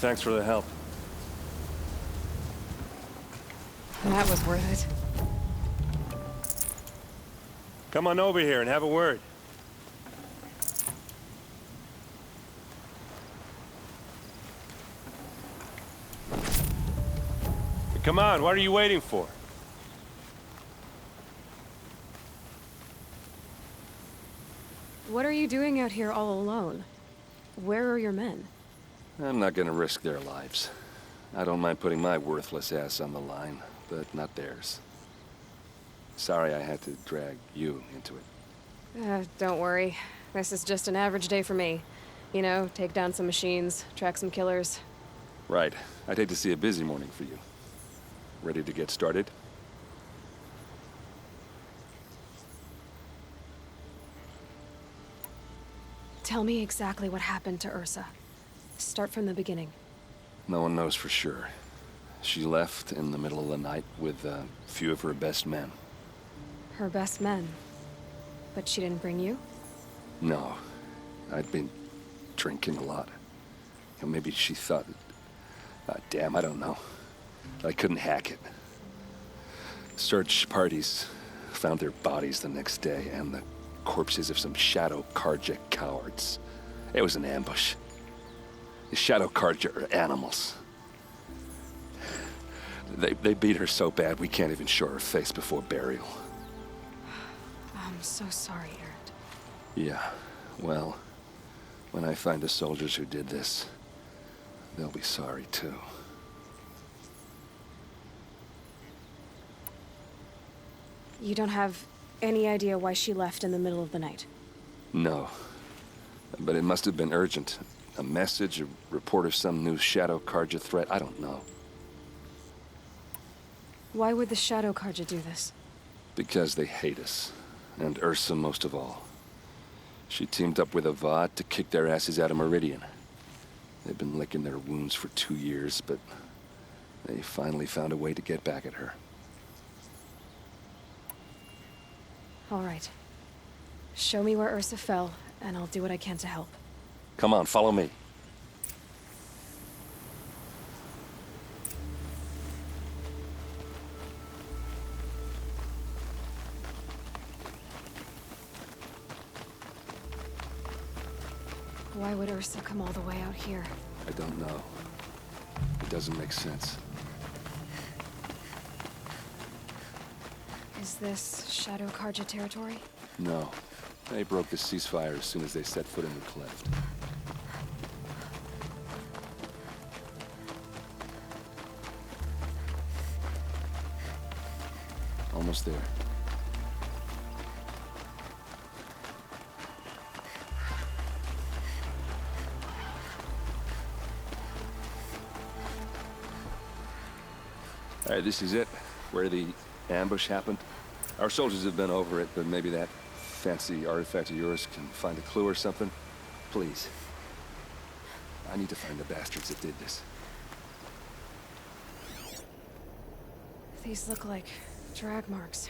Thanks for the help. That was worth it. Come on over here and have a word. Come on, what are you waiting for? What are you doing out here all alone? Where are your men? I'm not gonna risk their lives. I don't mind putting my worthless ass on the line, but not theirs. Sorry I had to drag you into it. Don't worry. This is just an average day for me. You know, take down some machines, track some killers. Right. I'd hate to see a busy morning for you. Ready to get started? Tell me exactly what happened to Ersa. Start from the beginning. No one knows for sure. She left in the middle of the night with a few of her best men. Her best men? But she didn't bring you? No. I'd been drinking a lot. And maybe she thought... damn, I don't know. I couldn't hack it. Search parties found their bodies the next day, and the corpses of some Shadow Karja cowards. It was an ambush. The Shadow Karja are animals. They beat her so bad we can't even show her face before burial. I'm so sorry, Erend. Yeah, well, when I find the soldiers who did this, they'll be sorry too. You don't have any idea why she left in the middle of the night? No. But it must have been urgent. A message, a report of some new Shadow Karja threat, I don't know. Why would the Shadow Karja do this? Because they hate us. And Ersa most of all. She teamed up with Avad to kick their asses out of Meridian. They've been licking their wounds for 2 years, but they finally found a way to get back at her. All right. Show me where Ersa fell, and I'll do what I can to help. Come on, follow me. Why would Ersa come all the way out here? I don't know. It doesn't make sense. Is this Shadow Karja territory? No. They broke the ceasefire as soon as they set foot in the cleft. Almost there. All right, this is it. Where the ambush happened. Our soldiers have been over it, but maybe that fancy artifact of yours can find a clue or something. Please. I need to find the bastards that did this. These look like drag marks.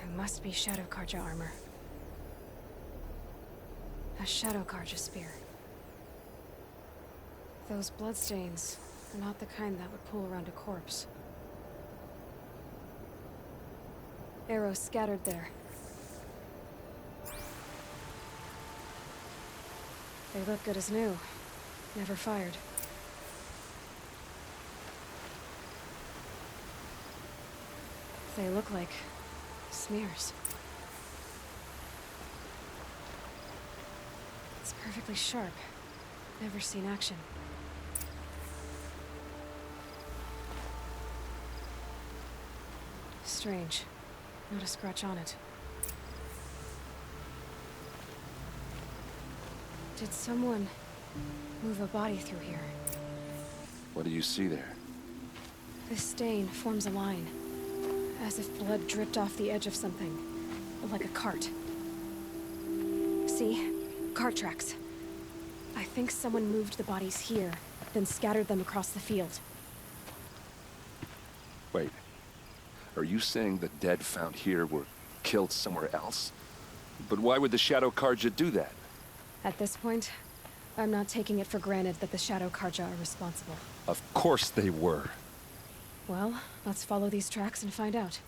It must be Shadow Karja armor. A Shadow Karja spear. Those bloodstains are not the kind that would pool around a corpse. Arrows scattered there. They look good as new. Never fired. They look like smears. It's perfectly sharp. Never seen action. Strange. Not a scratch on it. Did someone move a body through here? What do you see there? This stain forms a line, as if blood dripped off the edge of something, like a cart. See? Cart tracks. I think someone moved the bodies here, then scattered them across the field. Wait. Are you saying the dead found here were killed somewhere else? But why would the Shadow Karja do that? At this point, I'm not taking it for granted that the Shadow Karja are responsible. Of course they were. Well, let's follow these tracks and find out.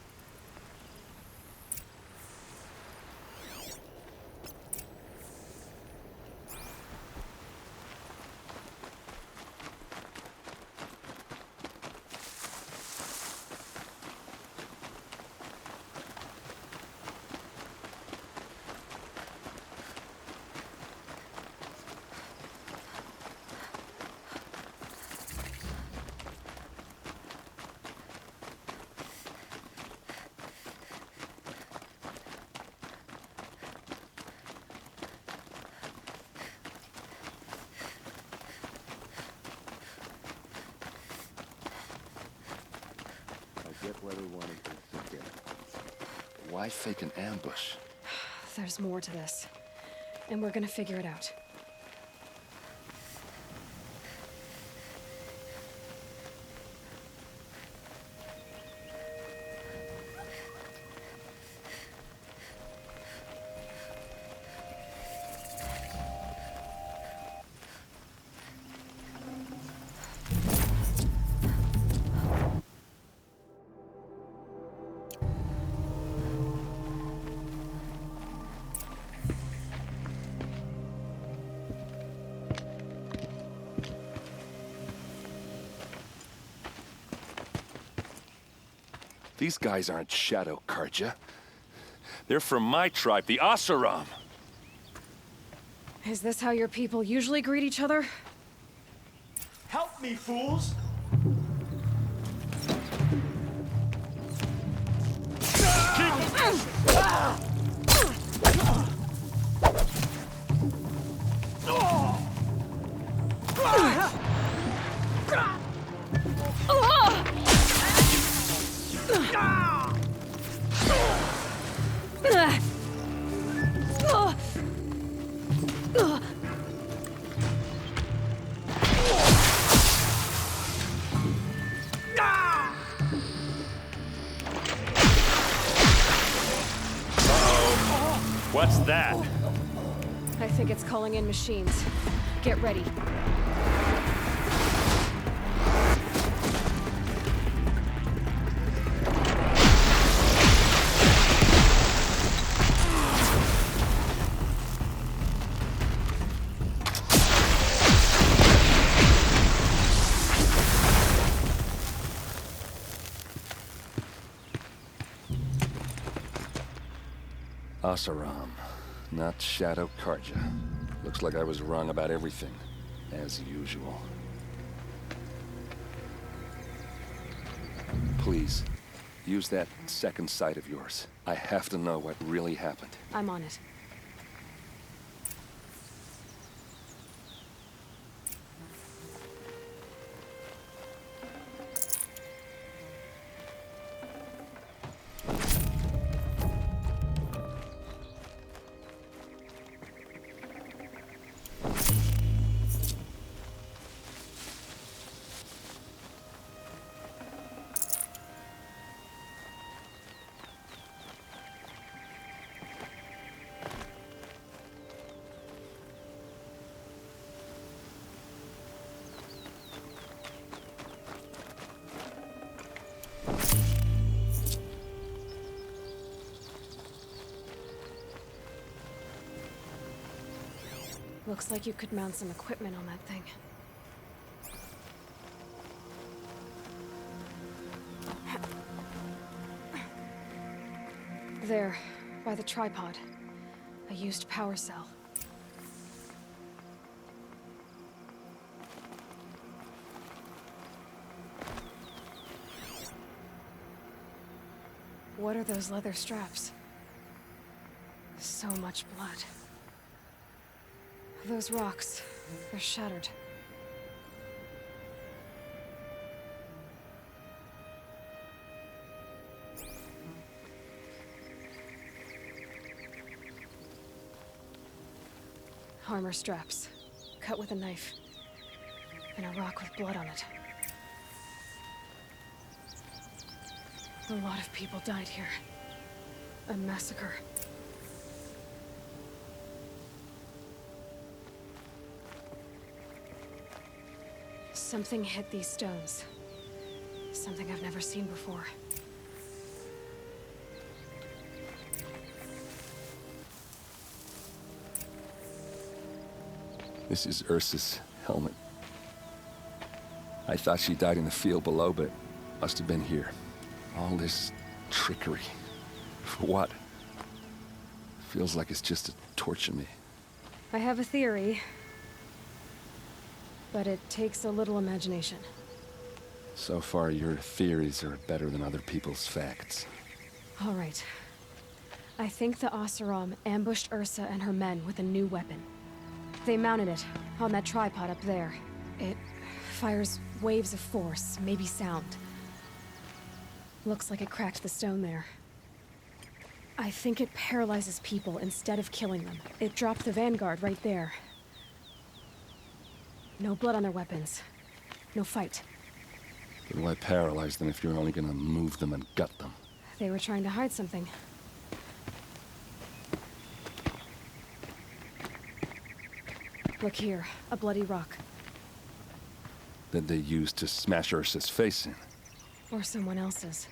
I get why they wanted to sit there. Why fake an ambush? There's more to this, and we're gonna figure it out. These guys aren't Shadow Karja. They're from my tribe, the Asaram. Is this how your people usually greet each other? Help me, fools! What's that? I think it's calling in machines. Get ready. Asaram, not Shadow Karja. Looks like I was wrong about everything, as usual. Please, use that second sight of yours. I have to know what really happened. I'm on it. Looks like you could mount some equipment on that thing. There, by the tripod. A used power cell. What are those leather straps? So much blood. Those rocks, they're shattered. Armor straps, cut with a knife, and a rock with blood on it. A lot of people died here. A massacre. Something hit these stones. Something I've never seen before. This is Ersa's helmet. I thought she died in the field below, but must have been here. All this trickery. For what? Feels like it's just to torture me. I have a theory, but it takes a little imagination. So far, your theories are better than other people's facts. All right. I think the Oseram ambushed Ersa and her men with a new weapon. They mounted it on that tripod up there. It fires waves of force, maybe sound. Looks like it cracked the stone there. I think it paralyzes people instead of killing them. It dropped the vanguard right there. No blood on their weapons. No fight. Then why paralyze them if you're only gonna move them and gut them? They were trying to hide something. Look here, a bloody rock. That they used to smash Ursa's face in. Or someone else's.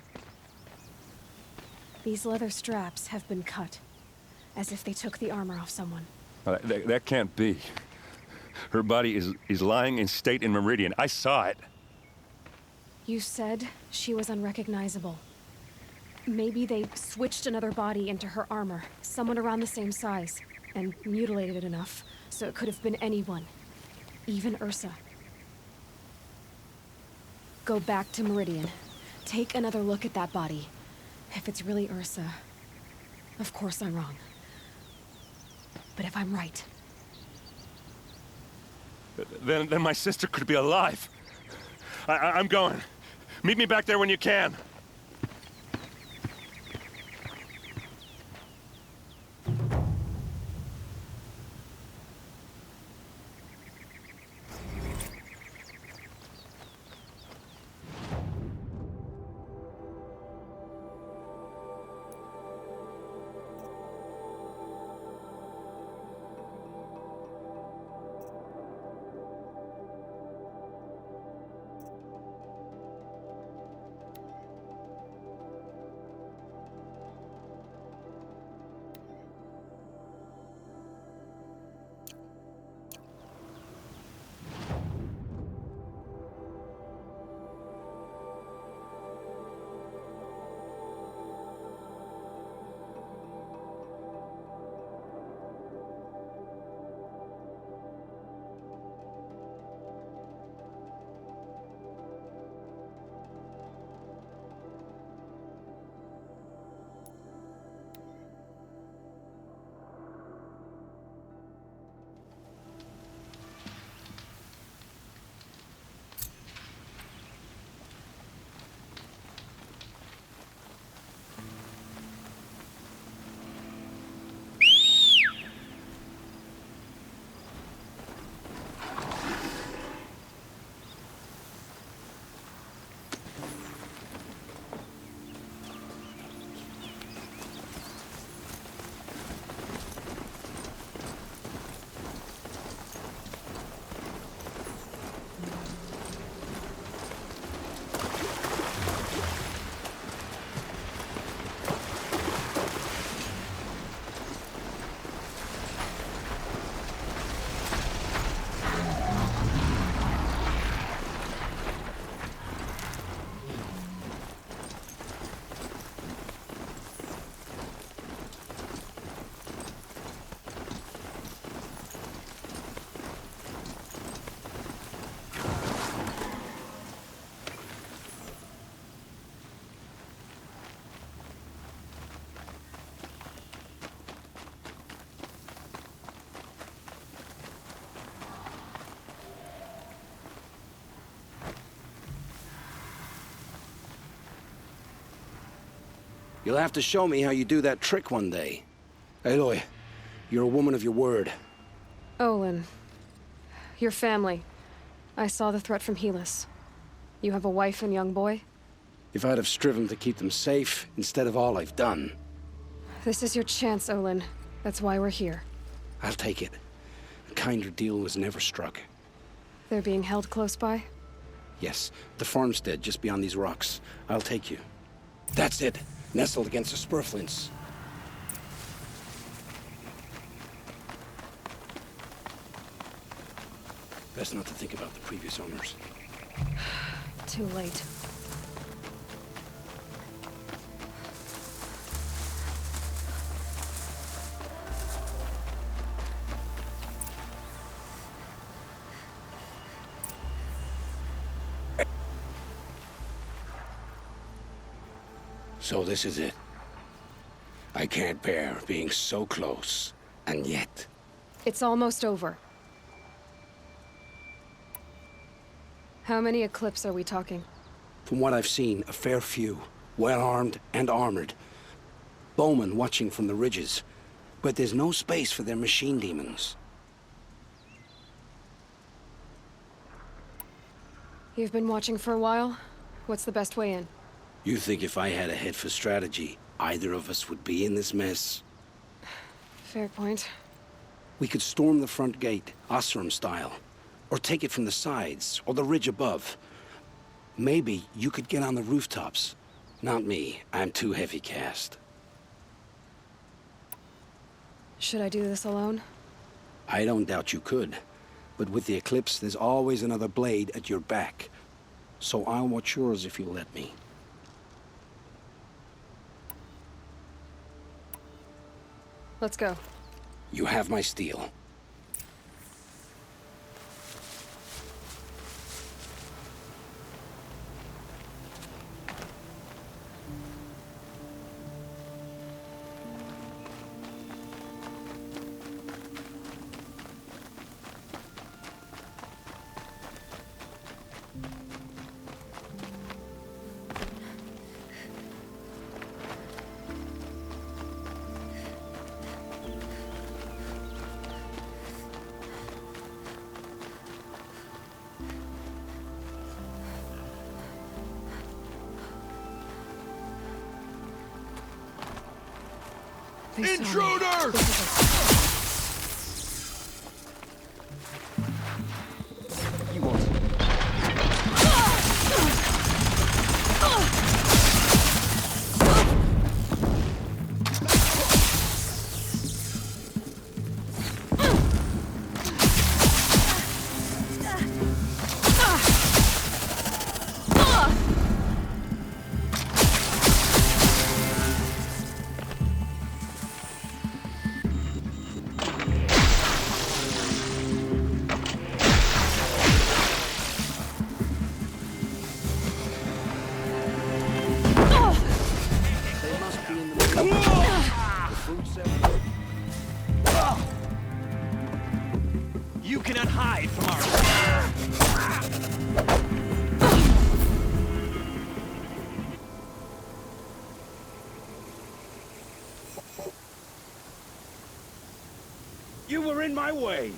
These leather straps have been cut, as if they took the armor off someone. That can't be. Her body is lying in state in Meridian. I saw it. You said she was unrecognizable. Maybe they switched another body into her armor, someone around the same size, and mutilated it enough, so it could have been anyone. Even Ersa. Go back to Meridian. Take another look at that body. If it's really Ersa, of course I'm wrong. But if I'm right... Then my sister could be alive. I'm going. Meet me back there when you can. You'll have to show me how you do that trick one day. Aloy, you're a woman of your word. Olin. Your family. I saw the threat from Helis. You have a wife and young boy? If I'd have striven to keep them safe, instead of all I've done. This is your chance, Olin. That's why we're here. I'll take it. A kinder deal was never struck. They're being held close by? Yes, the farmstead just beyond these rocks. I'll take you. That's it, nestled against the spurflints. Best not to think about the previous owners. Too late. So this is it. I can't bear being so close, and yet... It's almost over. How many Eclipse are we talking? From what I've seen, a fair few. Well-armed and armored. Bowmen watching from the ridges. But there's no space for their machine demons. You've been watching for a while? What's the best way in? You think if I had a head for strategy, either of us would be in this mess? Fair point. We could storm the front gate, Osram style. Or take it from the sides, or the ridge above. Maybe you could get on the rooftops. Not me. I'm too heavy cast. Should I do this alone? I don't doubt you could. But with the Eclipse, there's always another blade at your back. So I'll watch yours if you let me. Let's go. You have my steel. They saw me. Intruder! This is a- You won't. They must be in the middle. The food set. You cannot hide from our... You were in my way.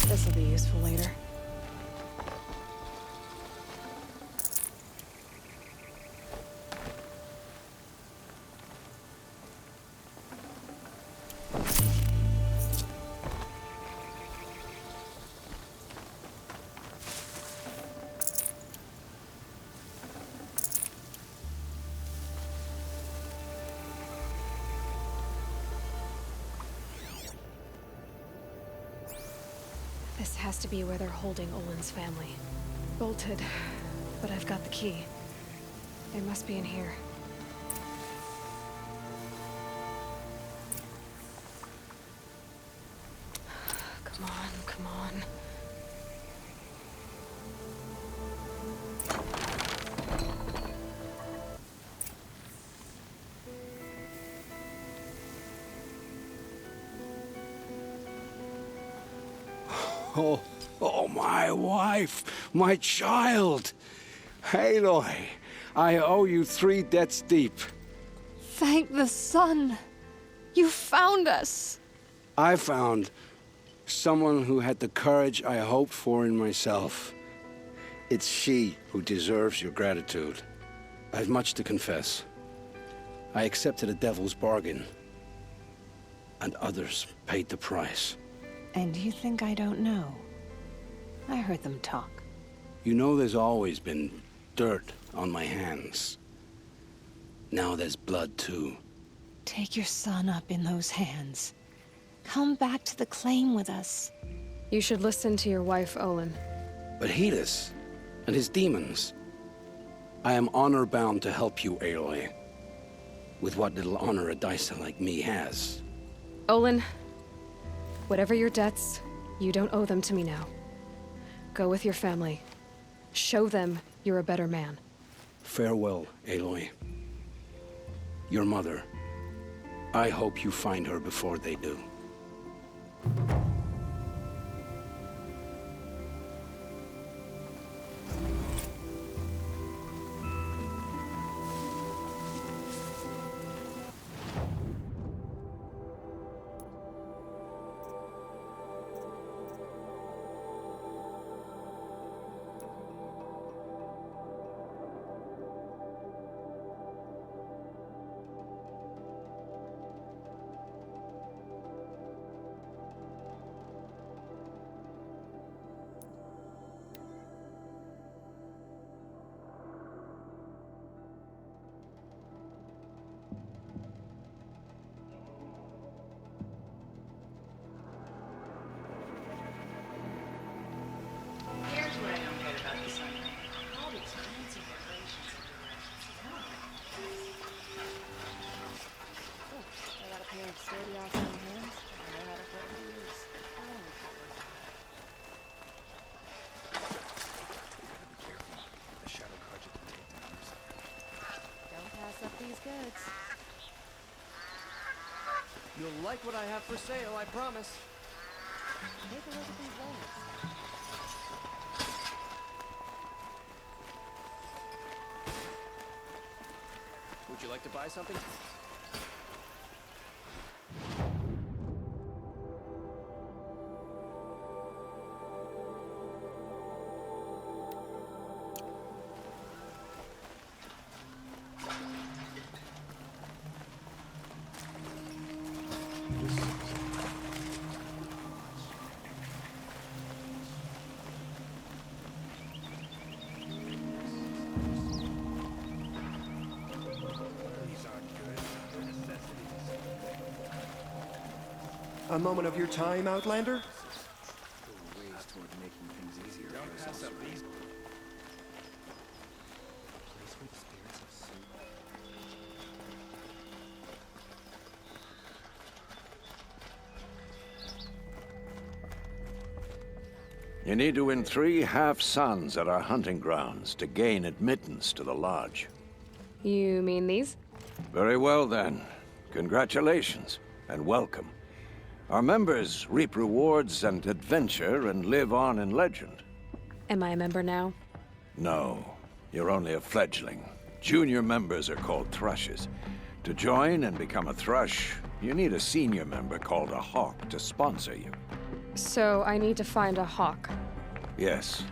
This'll be useful later. This has to be where they're holding Olin's family. Bolted, but I've got the key. They must be in here. Come on, come on. Oh, my wife, my child. Aloy, I owe you 3 debts deep. Thank the sun! You found us! I found someone who had the courage I hoped for in myself. It's she who deserves your gratitude. I have much to confess. I accepted a devil's bargain, and others paid the price. And you think I don't know? I heard them talk. You know there's always been dirt on my hands. Now there's blood, too. Take your son up in those hands. Come back to the claim with us. You should listen to your wife, Olin. But Hedis and his demons. I am honor-bound to help you, Aloy. With what little honor a Dysa like me has. Olin, whatever your debts, you don't owe them to me now. Go with your family. Show them you're a better man. Farewell, Aloy. Your mother. I hope you find her before they do. Here's what I don't get about the sunlight. All these fancy decorations everywhere. Oh, I got a pair of sturdy awesome hands. I know how to put them to use. Don't pass up these goods. You'll like what I have for sale, I promise. Take a look at these lamps. Would you like to buy something? A moment of your time, Outlander? You need to win 3 half-suns at our hunting grounds to gain admittance to the lodge. You mean these? Very well, then. Congratulations, and welcome. Our members reap rewards and adventure and live on in legend. Am I a member now? No, you're only a fledgling. Junior members are called thrushes. To join and become a thrush, you need a senior member called a hawk to sponsor you. So I need to find a hawk. Yes,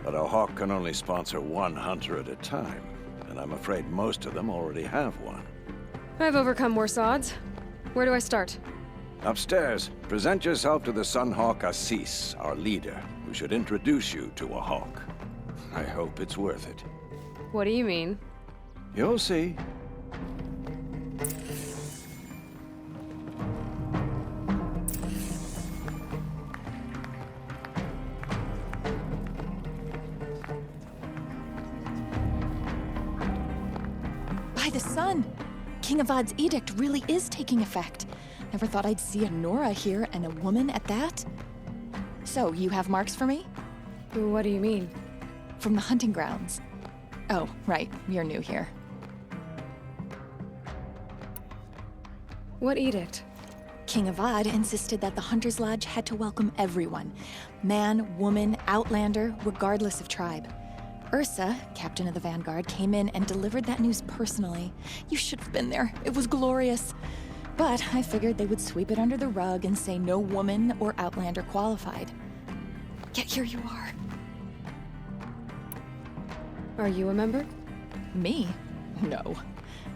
but a hawk can only sponsor 1 hunter at a time, and I'm afraid most of them already have one. I've overcome worse odds. Where do I start? Upstairs, present yourself to the Sunhawk Assis, our leader, who should introduce you to a hawk. I hope it's worth it. What do you mean? You'll see. By the sun! King Avad's edict really is taking effect. Never thought I'd see a Nora here, and a woman at that. So, you have marks for me? What do you mean? From the hunting grounds. Oh, right, you're new here. What edict? King Avad insisted that the Hunter's Lodge had to welcome everyone. Man, woman, outlander, regardless of tribe. Ersa, captain of the Vanguard, came in and delivered that news personally. You should have been there. It was glorious. But I figured they would sweep it under the rug and say no woman or outlander qualified. Yet here you are. Are you a member? Me? No.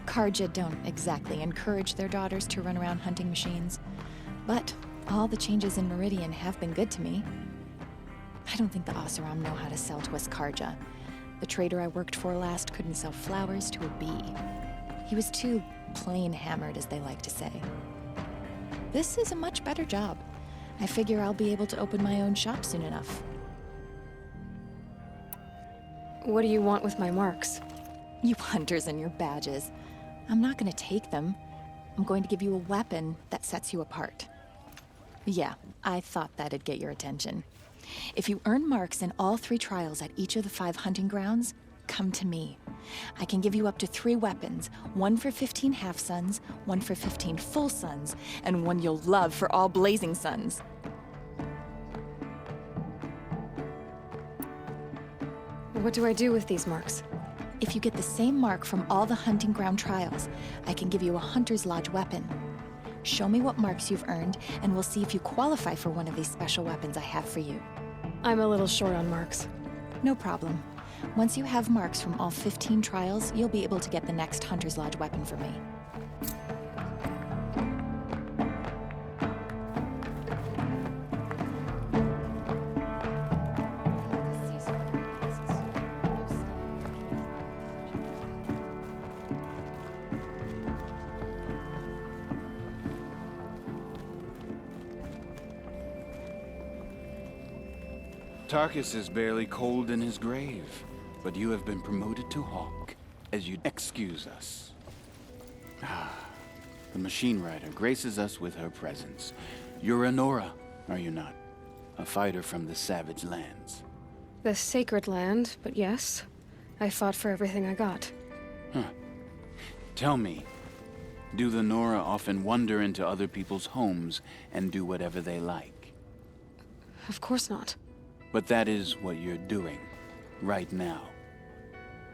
Karja don't exactly encourage their daughters to run around hunting machines. But all the changes in Meridian have been good to me. I don't think the Oseram know how to sell to us Karja. The trader I worked for last couldn't sell flowers to a bee. He was too plain hammered, as they like to say. This is a much better job. I figure I'll be able to open my own shop soon enough. What do you want with my marks? You hunters and your badges. I'm not gonna take them. I'm going to give you a weapon that sets you apart. Yeah, I thought that'd get your attention. If you earn marks in all 3 trials at each of the 5 hunting grounds, come to me. I can give you up to 3 weapons, 1 for 15 half-suns, 1 for 15 full suns, and 1 you'll love for all blazing suns. What do I do with these marks? If you get the same mark from all the hunting ground trials, I can give you a Hunter's Lodge weapon. Show me what marks you've earned, and we'll see if you qualify for one of these special weapons I have for you. I'm a little short on marks. No problem. Once you have marks from all 15 trials, you'll be able to get the next Hunter's Lodge weapon from me. Tarkus is barely cold in his grave, but you have been promoted to Hawk, as you'd excuse us. The Machine Rider graces us with her presence. You're a Nora, are you not? A fighter from the Savage Lands. The Sacred Land, but yes. I fought for everything I got. Tell me, do the Nora often wander into other people's homes and do whatever they like? Of course not. But that is what you're doing, right now.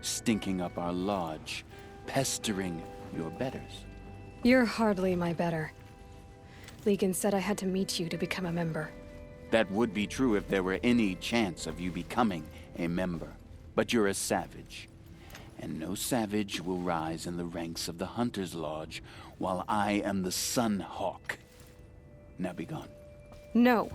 Stinking up our lodge, pestering your betters. You're hardly my better. Legan said I had to meet you to become a member. That would be true if there were any chance of you becoming a member. But you're a savage. And no savage will rise in the ranks of the Hunter's Lodge while I am the Sun Hawk. Now be gone. No.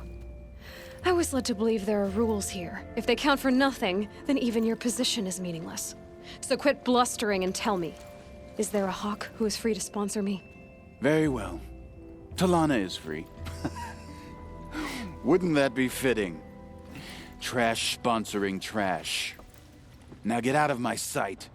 I was led to believe there are rules here. If they count for nothing, then even your position is meaningless. So quit blustering and tell me. Is there a Hawk who is free to sponsor me? Very well. Talana is free. Wouldn't that be fitting? Trash sponsoring trash. Now get out of my sight.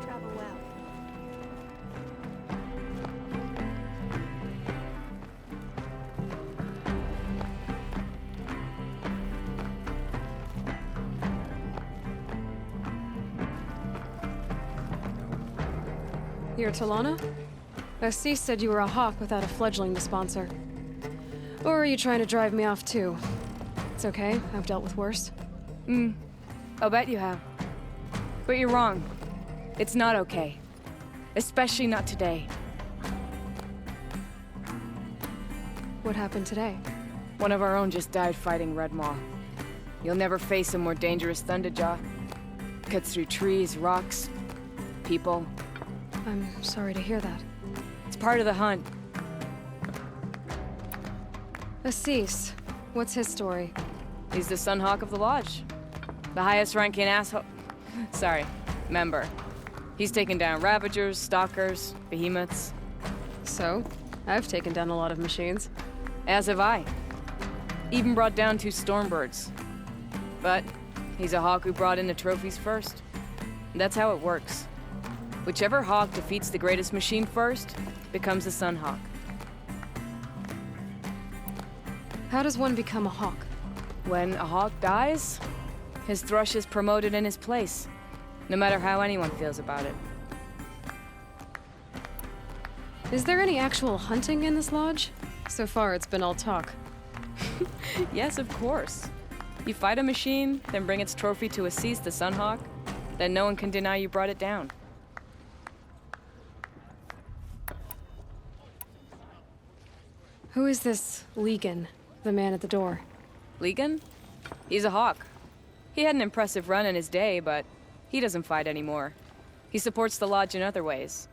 Travel well. You're Talana? Assis said you were a Hawk without a fledgling to sponsor. Or are you trying to drive me off too? It's okay, I've dealt with worse. I'll bet you have. But you're wrong. It's not okay. Especially not today. What happened today? One of our own just died fighting Red Maw. You'll never face a more dangerous Thunderjaw. Cuts through trees, rocks, people. I'm sorry to hear that. It's part of the hunt. Assis, what's his story? He's the Sunhawk of the Lodge. The highest ranking asshole... Sorry, member. He's taken down Ravagers, Stalkers, Behemoths. So, I've taken down a lot of machines. As have I. Even brought down 2 Stormbirds. But he's a Hawk who brought in the trophies first. That's how it works. Whichever Hawk defeats the greatest machine first becomes a Sunhawk. How does one become a Hawk? When a Hawk dies, his thrush is promoted in his place, no matter how anyone feels about it. Is there any actual hunting in this lodge? So far, it's been all talk. Yes, of course. You fight a machine, then bring its trophy to Assis the Sunhawk, then no one can deny you brought it down. Who is this Legan, the man at the door? Legan? He's a hawk. He had an impressive run in his day, but he doesn't fight anymore. He supports the lodge in other ways.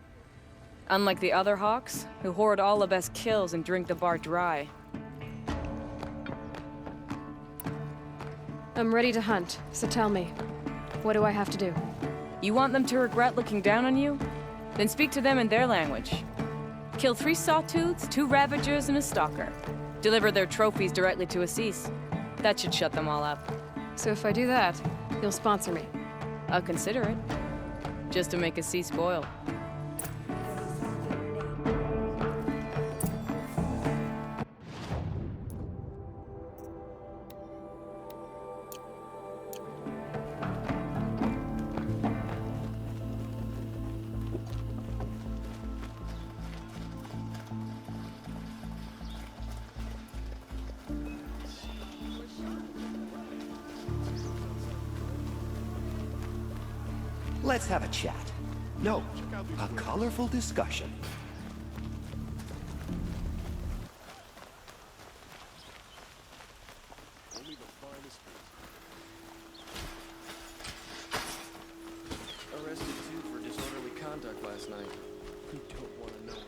Unlike the other hawks, who hoard all the best kills and drink the bar dry. I'm ready to hunt, so tell me, what do I have to do? You want them to regret looking down on you? Then speak to them in their language. Kill 3 sawtooths, 2 ravagers, and a stalker. Deliver their trophies directly to Assis. That should shut them all up. So if I do that, you'll sponsor me? I'll consider it. Just to make Assis spoil. Let's have a chat. No, a colorful discussion. Arrested too for disorderly conduct last night. You don't want to know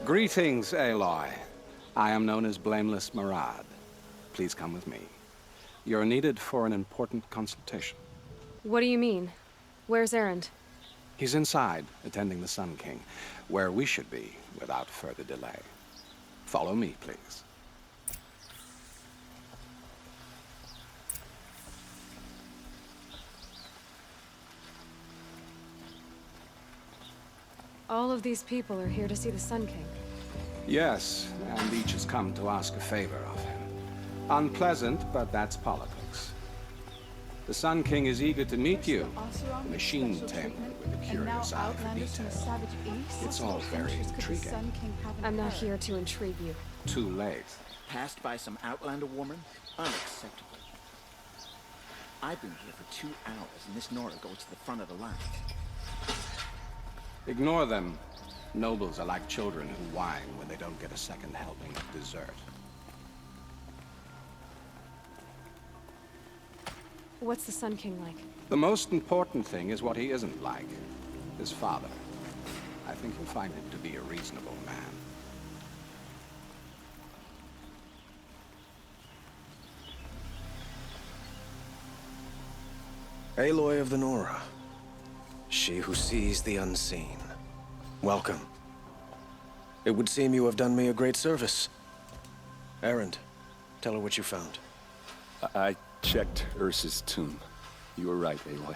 it. Greetings, Aloy. I am known as Blameless Marad. Please come with me. You're needed for an important consultation. What do you mean? Where's Erend? He's inside, attending the Sun King, where we should be without further delay. Follow me, please. All of these people are here to see the Sun King. Yes, and each has come to ask a favor of him. Unpleasant, but that's politics. The Sun King is eager to meet you, the machine tamer with a curious eye for detail. It's all very intriguing. I'm not here to intrigue you. Too late. Passed by some Outlander woman? Unacceptable. I've been here for 2 hours, and this Nora goes to the front of the line. Ignore them. Nobles are like children who whine when they don't get a second helping of dessert. What's the Sun King like? The most important thing is what he isn't like. His father. I think you'll find him to be a reasonable man. Aloy of the Nora. She who sees the unseen. Welcome. It would seem you have done me a great service. Erend, tell her what you found. I checked Ersa's tomb. You were right, Aloy.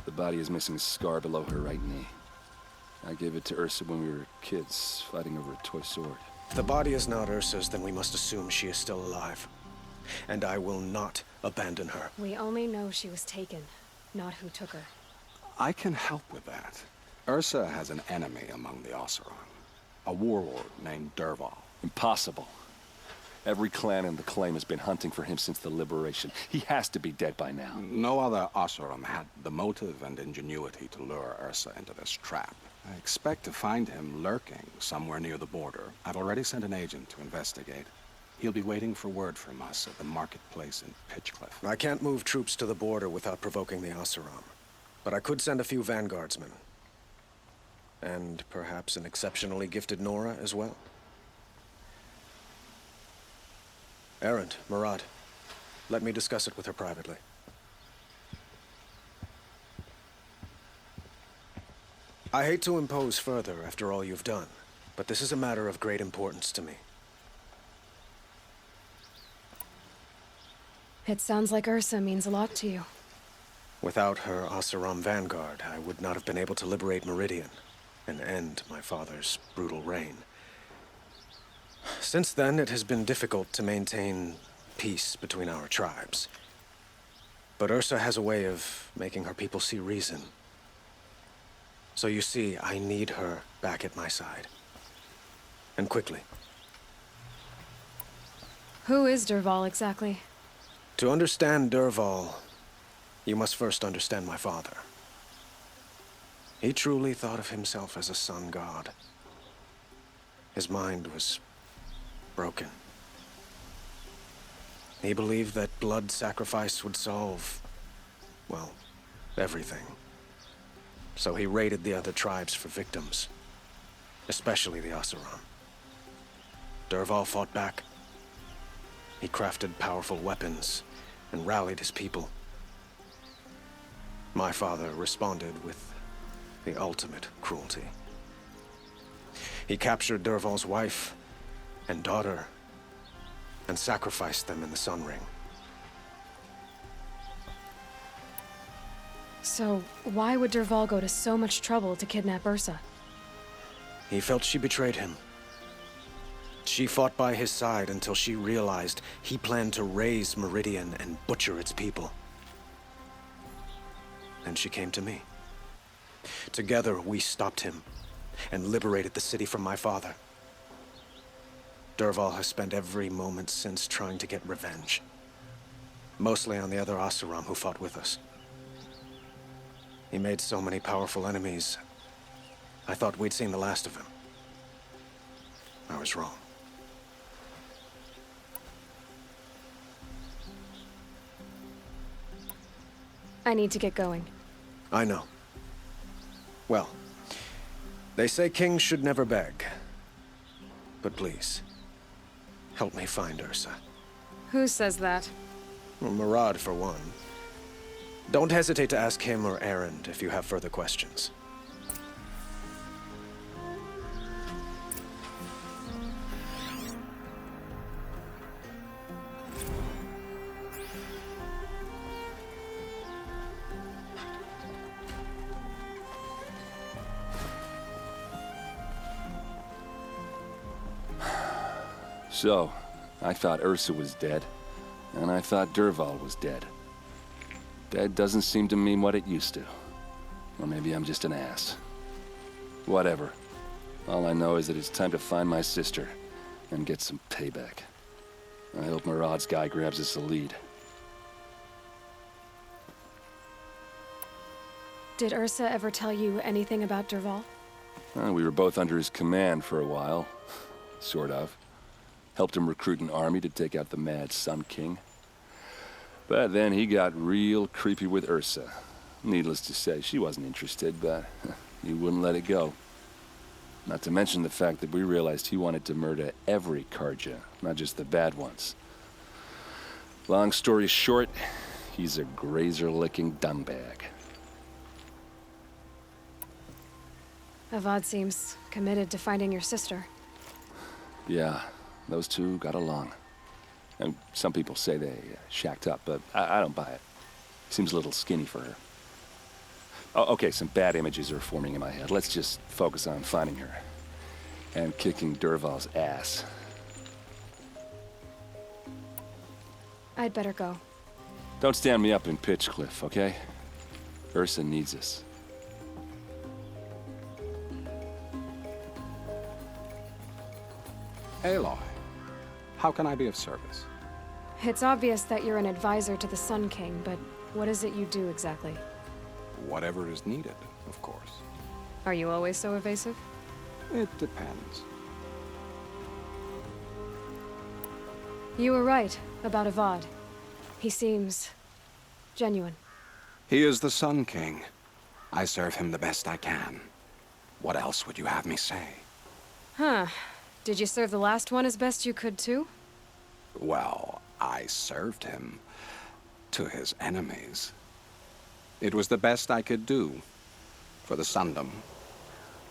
The body is missing a scar below her right knee. I gave it to Ersa when we were kids, fighting over a toy sword. If the body is not Ursa's, then we must assume she is still alive. And I will not abandon her. We only know she was taken, not who took her. I can help with that. Ersa has an enemy among the Oseram. A warlord named Durval. Impossible. Every clan in the claim has been hunting for him since the liberation. He has to be dead by now. No other Oseram had the motive and ingenuity to lure Ersa into this trap. I expect to find him lurking somewhere near the border. I've already sent an agent to investigate. He'll be waiting for word from us at the marketplace in Pitchcliff. I can't move troops to the border without provoking the Oseram. But I could send a few vanguardsmen. And perhaps an exceptionally gifted Nora as well. Erend, Marad, let me discuss it with her privately. I hate to impose further after all you've done, but this is a matter of great importance to me. It sounds like Ersa means a lot to you. Without her Oseram vanguard, I would not have been able to liberate Meridian and end my father's brutal reign. Since then, it has been difficult to maintain peace between our tribes. But Ersa has a way of making her people see reason. So you see, I need her back at my side. And quickly. Who is Durval exactly? To understand Durval, you must first understand my father. He truly thought of himself as a sun god. His mind was broken. He believed that blood sacrifice would solve, well, everything. So he raided the other tribes for victims, especially the Oseram. Durval fought back. He crafted powerful weapons and rallied his people. My father responded with the ultimate cruelty. He captured Durval's wife and daughter and sacrificed them in the Sun Ring. So, why would Durval go to so much trouble to kidnap Ersa? He felt she betrayed him. She fought by his side until she realized he planned to raise Meridian and butcher its people. And she came to me. Together, we stopped him and liberated the city from my father. Durval has spent every moment since trying to get revenge. Mostly on the other Oseram who fought with us. He made so many powerful enemies, I thought we'd seen the last of him. I was wrong. I need to get going. I know. Well, they say kings should never beg. But please, help me find Ersa. Who says that? Well, Murad, for one. Don't hesitate to ask him or Erend if you have further questions. So, I thought Ersa was dead, and I thought Durval was dead. Dead doesn't seem to mean what it used to. Or maybe I'm just an ass. Whatever. All I know is that it's time to find my sister and get some payback. I hope Murad's guy grabs us a lead. Did Ersa ever tell you anything about Durval? We were both under his command for a while. Sort of. Helped him recruit an army to take out the Mad Sun King. But then he got real creepy with Ersa. Needless to say, she wasn't interested, but he wouldn't let it go. Not to mention the fact that we realized he wanted to murder every Carja, not just the bad ones. Long story short, he's a grazer-licking dungbag. Avad seems committed to finding your sister. Yeah, those two got along. And some people say they shacked up, but I don't buy it. Seems a little skinny for her. Oh, okay, some bad images are forming in my head. Let's just focus on finding her. And kicking Durval's ass. I'd better go. Don't stand me up in Pitchcliff, okay? Ersa needs us. Aloy, how can I be of service? It's obvious that you're an advisor to the Sun King, but what is it you do exactly? Whatever is needed, of course. Are you always so evasive? It depends. You were right about Avad. He seems genuine. He is the Sun King. I serve him the best I can. What else would you have me say? Huh. Did you serve the last one as best you could, too? Well, I served him to his enemies. It was the best I could do for the Sundom.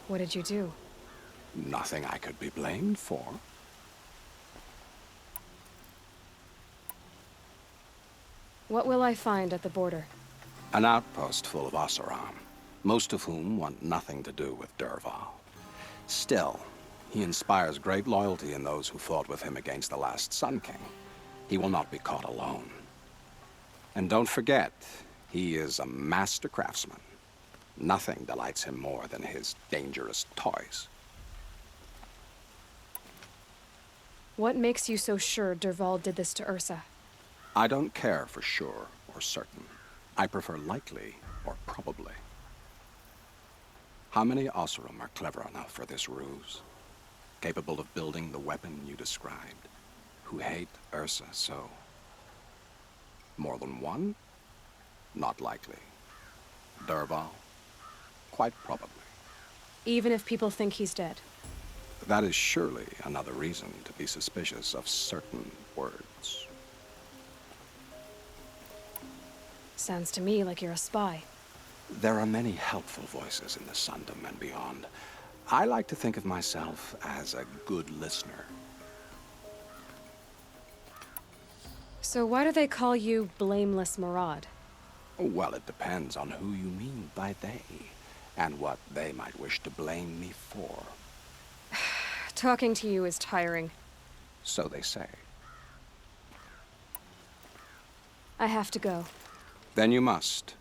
What did you do? Nothing I could be blamed for. What will I find at the border? An outpost full of Oseram, most of whom want nothing to do with Durval. Still, He inspires great loyalty in those who fought with him against the last Sun King. He will not be caught alone. And don't forget, he is a master craftsman. Nothing delights him more than his dangerous toys. What makes you so sure Durval did this to Ersa? I don't care for sure or certain. I prefer likely or probably. How many Oseram are clever enough for this ruse? Capable of building the weapon you described? Who hate Ersa so? More than one? Not likely. Durval? Quite probably. Even if people think he's dead? That is surely another reason to be suspicious of certain words. Sounds to me like you're a spy. There are many helpful voices in the Sundom and beyond. I like to think of myself as a good listener. So why do they call you Blameless Maraud? Well, it depends on who you mean by they, and what they might wish to blame me for. Talking to you is tiring. So they say. I have to go. Then you must.